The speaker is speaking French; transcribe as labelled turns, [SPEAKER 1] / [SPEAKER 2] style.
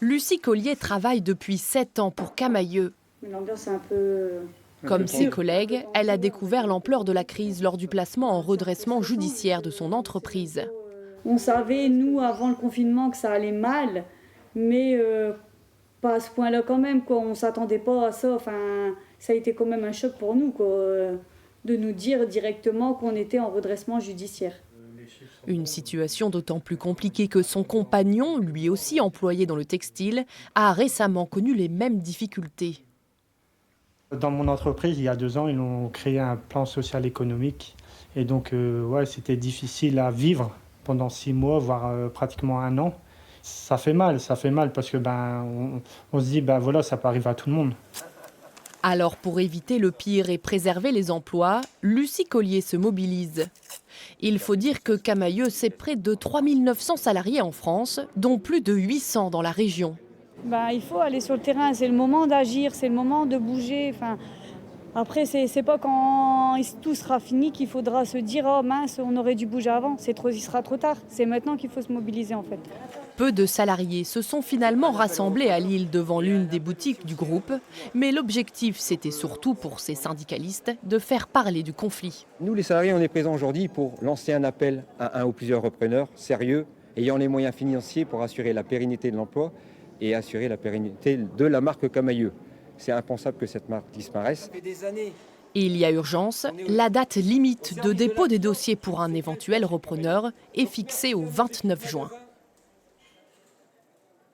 [SPEAKER 1] Lucie Collier travaille depuis 7 ans pour Camaïeu.
[SPEAKER 2] L'ambiance est un peu...
[SPEAKER 1] Comme ses collègues, elle a découvert l'ampleur de la crise lors du placement en redressement judiciaire de son entreprise.
[SPEAKER 2] On savait, nous, avant le confinement, que ça allait mal, mais pas à ce point-là quand même, quoi. On ne s'attendait pas à ça. Enfin, ça a été quand même un choc pour nous, quoi, de nous dire directement qu'on était en redressement judiciaire.
[SPEAKER 1] Une situation d'autant plus compliquée que son compagnon, lui aussi employé dans le textile, a récemment connu les mêmes difficultés.
[SPEAKER 3] Dans mon entreprise, il y a 2 ans, ils ont créé un plan social économique. Et donc, ouais, c'était difficile à vivre pendant 6 mois, voire pratiquement 1 an. Ça fait mal parce que on se dit, voilà, ça peut arriver à tout le monde.
[SPEAKER 1] Alors pour éviter le pire et préserver les emplois, Lucie Collier se mobilise. Il faut dire que Camaïeu, c'est près de 3 900 salariés en France, dont plus de 800 dans la région.
[SPEAKER 2] Il faut aller sur le terrain, c'est le moment d'agir, c'est le moment de bouger. Enfin, après, c'est pas quand tout sera fini qu'il faudra se dire « Oh mince, on aurait dû bouger avant ». Il sera trop tard. C'est maintenant qu'il faut se mobiliser en fait.
[SPEAKER 1] Peu de salariés se sont finalement rassemblés à Lille devant l'une des boutiques du groupe. Mais l'objectif, c'était surtout pour ces syndicalistes de faire parler du conflit.
[SPEAKER 4] Nous, les salariés, on est présents aujourd'hui pour lancer un appel à un ou plusieurs repreneurs sérieux, ayant les moyens financiers pour assurer la pérennité de l'emploi et assurer la pérennité de la marque Camaïeu. C'est impensable que cette marque disparaisse.
[SPEAKER 1] Il y a urgence, la date limite de dépôt des dossiers pour un éventuel repreneur est fixée au 29 juin.